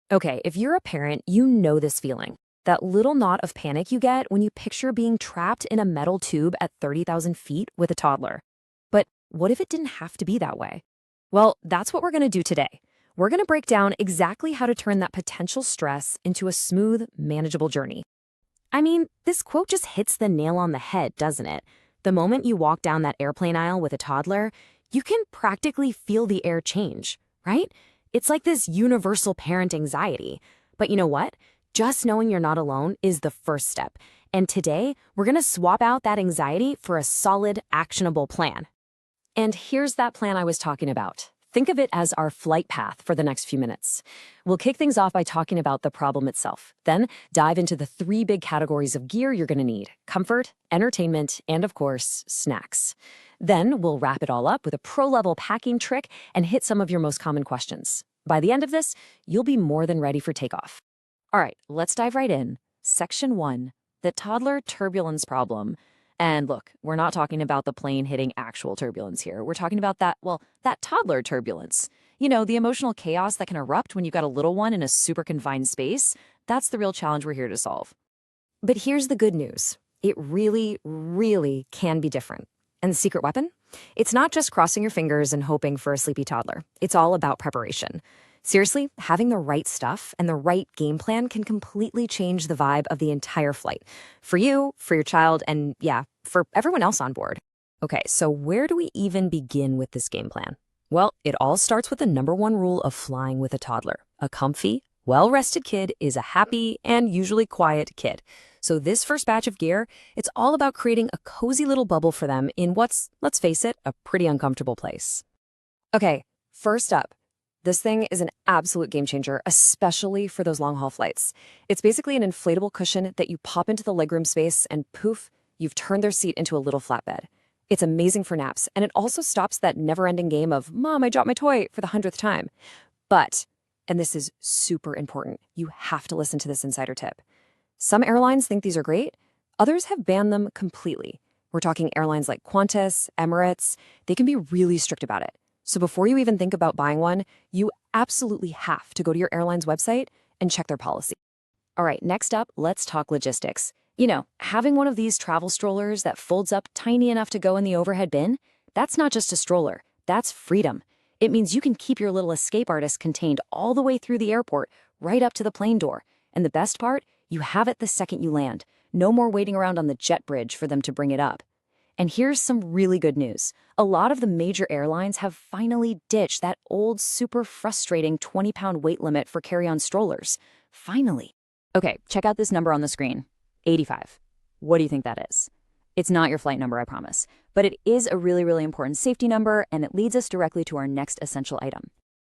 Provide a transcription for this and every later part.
Okay, if you're a parent, you know this feeling. That little knot of panic you get when you picture being trapped in a metal tube at 30,000 feet with a toddler. But what if it didn't have to be that way? Well, that's what we're going to do today. We're going to break down exactly how to turn that potential stress into a smooth, manageable journey. I mean, this quote just hits the nail on the head, doesn't it? The moment you walk down that airplane aisle with a toddler, you can practically feel the air change, right? It's like this universal parent anxiety. But you know what? Just knowing you're not alone is the first step. And today, we're going to swap out that anxiety for a solid, actionable plan. And here's that plan I was talking about. Think of it as our flight path for the next few minutes. We'll kick things off by talking about the problem itself, then dive into the three big categories of gear you're going to need: comfort, entertainment, and of course, snacks. Then we'll wrap it all up with a pro-level packing trick and hit some of your most common questions. By the end of this, you'll be more than ready for takeoff. All right, let's dive right in. Section 1, the toddler turbulence problem. And look, we're not talking about the plane hitting actual turbulence here. We're talking about that toddler turbulence. You know, the emotional chaos that can erupt when you've got a little one in a super confined space. That's the real challenge we're here to solve. But here's the good news. It really, really can be different. And the secret weapon? It's not just crossing your fingers and hoping for a sleepy toddler. It's all about preparation. Seriously, having the right stuff and the right game plan can completely change the vibe of the entire flight. For you, for your child, and yeah, for everyone else on board. Okay, so where do we even begin with this game plan? Well, it all starts with the number one rule of flying with a toddler. A comfy, well-rested kid is a happy and usually quiet kid. So this first batch of gear, it's all about creating a cozy little bubble for them in what's, let's face it, a pretty uncomfortable place. Okay, first up. This thing is an absolute game changer, especially for those long-haul flights. It's basically an inflatable cushion that you pop into the legroom space and poof, you've turned their seat into a little flatbed. It's amazing for naps, and it also stops that never-ending game of, Mom, I dropped my toy for the 100th time. But, and this is super important, you have to listen to this insider tip. Some airlines think these are great, others have banned them completely. We're talking airlines like Qantas, Emirates. They can be really strict about it. So before you even think about buying one, you absolutely have to go to your airline's website and check their policy. All right, next up, let's talk logistics. You know, having one of these travel strollers that folds up tiny enough to go in the overhead bin, that's not just a stroller, that's freedom. It means you can keep your little escape artist contained all the way through the airport, right up to the plane door. And the best part, you have it the second you land. No more waiting around on the jet bridge for them to bring it up. And here's some really good news. A lot of the major airlines have finally ditched that old, super frustrating 20-pound weight limit for carry-on strollers. Finally. Okay, check out this number on the screen. 85. What do you think that is? It's not your flight number, I promise. But it is a really, really important safety number, and it leads us directly to our next essential item.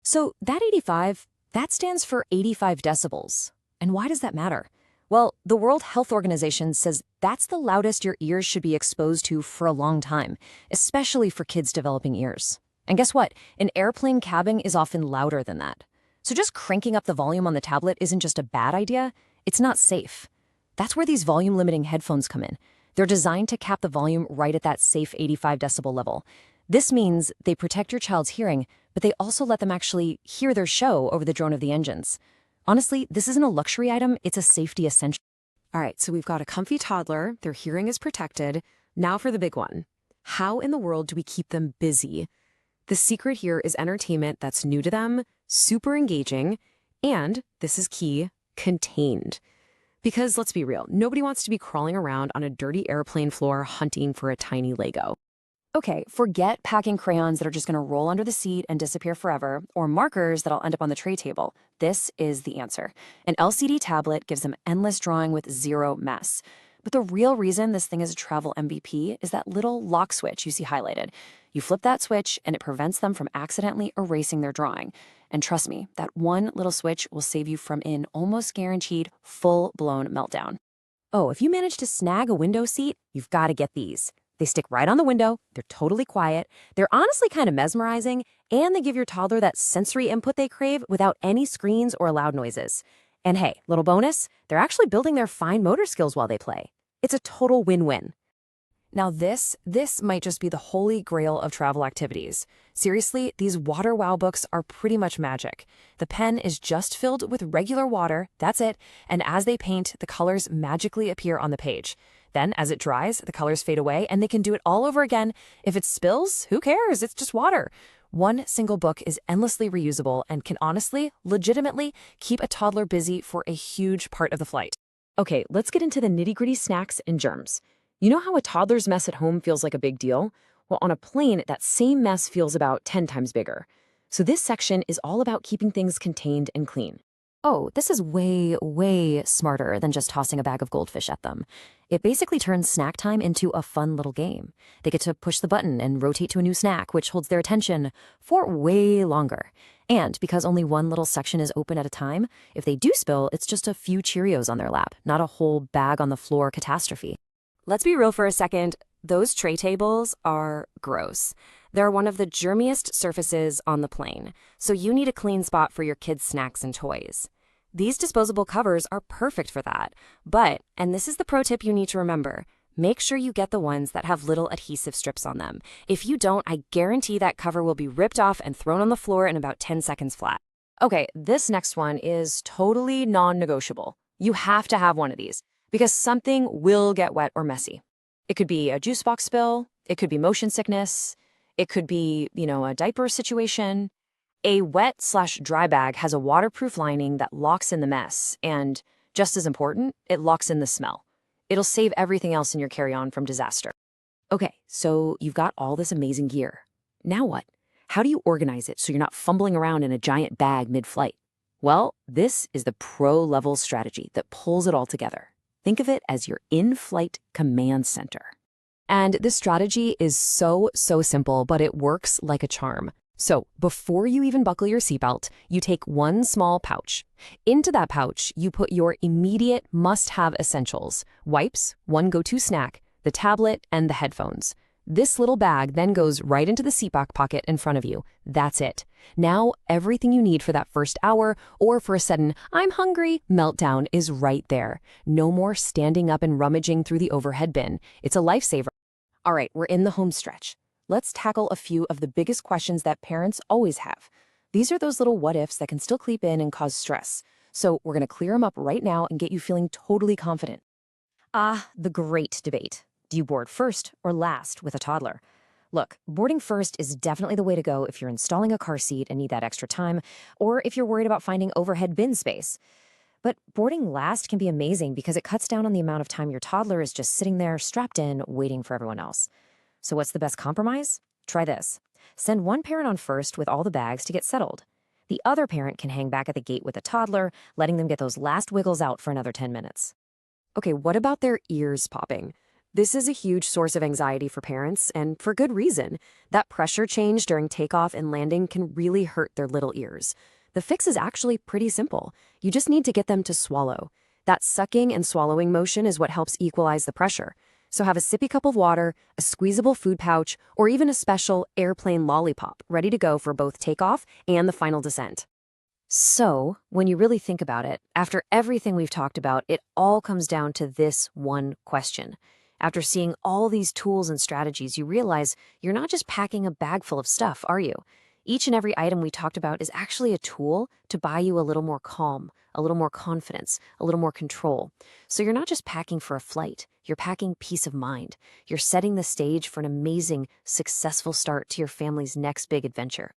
So that 85, that stands for 85 decibels. And why does that matter? Well, the World Health Organization says that's the loudest your ears should be exposed to for a long time, especially for kids developing ears. And guess what? An airplane cabin is often louder than that. So just cranking up the volume on the tablet isn't just a bad idea, it's not safe. That's where these volume-limiting headphones come in. They're designed to cap the volume right at that safe 85 decibel level. This means they protect your child's hearing, but they also let them actually hear their show over the drone of the engines. Honestly, this isn't a luxury item, it's a safety essential. All right, so we've got a comfy toddler, their hearing is protected. Now for the big one. How in the world do we keep them busy? The secret here is entertainment that's new to them, super engaging, and, this is key, contained. Because let's be real, nobody wants to be crawling around on a dirty airplane floor hunting for a tiny Lego. Okay, forget packing crayons that are just going to roll under the seat and disappear forever, or markers that'll end up on the tray table. This is the answer. An LCD tablet gives them endless drawing with zero mess. But the real reason this thing is a travel MVP is that little lock switch you see highlighted. You flip that switch and it prevents them from accidentally erasing their drawing. And trust me, that one little switch will save you from an almost guaranteed full-blown meltdown. Oh, if you manage to snag a window seat, you've got to get these. They stick right on the window, they're totally quiet, they're honestly kind of mesmerizing, and they give your toddler that sensory input they crave without any screens or loud noises. And hey, little bonus, they're actually building their fine motor skills while they play. It's a total win-win. Now this might just be the holy grail of travel activities. Seriously, these water wow books are pretty much magic. The pen is just filled with regular water, that's it, and as they paint, the colors magically appear on the page. Then, as it dries, the colors fade away and they can do it all over again. If it spills, who cares? It's just water. One single book is endlessly reusable and can honestly, legitimately, keep a toddler busy for a huge part of the flight. Okay, let's get into the nitty-gritty snacks and germs. You know how a toddler's mess at home feels like a big deal? Well, on a plane, that same mess feels about 10 times bigger. So this section is all about keeping things contained and clean. Oh, this is way smarter than just tossing a bag of goldfish at them. It basically turns snack time into a fun little game. They get to push the button and rotate to a new snack, which holds their attention for way longer. And because only one little section is open at a time, if they do spill, it's just a few Cheerios on their lap, not a whole bag on the floor catastrophe. Let's be real for a second. Those tray tables are gross. They're one of the germiest surfaces on the plane, so you need a clean spot for your kids' snacks and toys. These disposable covers are perfect for that, but, and this is the pro tip you need to remember, make sure you get the ones that have little adhesive strips on them. If you don't, I guarantee that cover will be ripped off and thrown on the floor in about 10 seconds flat. Okay, this next one is totally non-negotiable. You have to have one of these, because something will get wet or messy. It could be a juice box spill, it could be motion sickness, it could be, a diaper situation. A wet/dry bag has a waterproof lining that locks in the mess, and just as important, it locks in the smell. It'll save everything else in your carry-on from disaster. Okay, so you've got all this amazing gear. Now what? How do you organize it so you're not fumbling around in a giant bag mid-flight? Well, this is the pro-level strategy that pulls it all together. Think of it as your in-flight command center. And this strategy is so simple, but it works like a charm. So before you even buckle your seatbelt, you take one small pouch. Into that pouch, you put your immediate must-have essentials: wipes, one go-to snack, the tablet, and the headphones. This little bag then goes right into the seat back pocket in front of you. That's it. Now, everything you need for that first hour or for a sudden, I'm hungry, meltdown is right there. No more standing up and rummaging through the overhead bin. It's a lifesaver. All right, we're in the home stretch. Let's tackle a few of the biggest questions that parents always have. These are those little what-ifs that can still creep in and cause stress. So we're going to clear them up right now and get you feeling totally confident. The great debate. Do you board first or last with a toddler? Look, boarding first is definitely the way to go if you're installing a car seat and need that extra time, or if you're worried about finding overhead bin space. But boarding last can be amazing because it cuts down on the amount of time your toddler is just sitting there strapped in, waiting for everyone else. So what's the best compromise? Try this. Send one parent on first with all the bags to get settled. The other parent can hang back at the gate with a toddler, letting them get those last wiggles out for another 10 minutes. Okay, what about their ears popping? This is a huge source of anxiety for parents, and for good reason. That pressure change during takeoff and landing can really hurt their little ears. The fix is actually pretty simple. You just need to get them to swallow. That sucking and swallowing motion is what helps equalize the pressure. So have a sippy cup of water, a squeezable food pouch, or even a special airplane lollipop ready to go for both takeoff and the final descent. So, when you really think about it, after everything we've talked about, it all comes down to this one question. After seeing all these tools and strategies, you realize you're not just packing a bag full of stuff, are you? Each and every item we talked about is actually a tool to buy you a little more calm, a little more confidence, a little more control. So you're not just packing for a flight, you're packing peace of mind. You're setting the stage for an amazing, successful start to your family's next big adventure.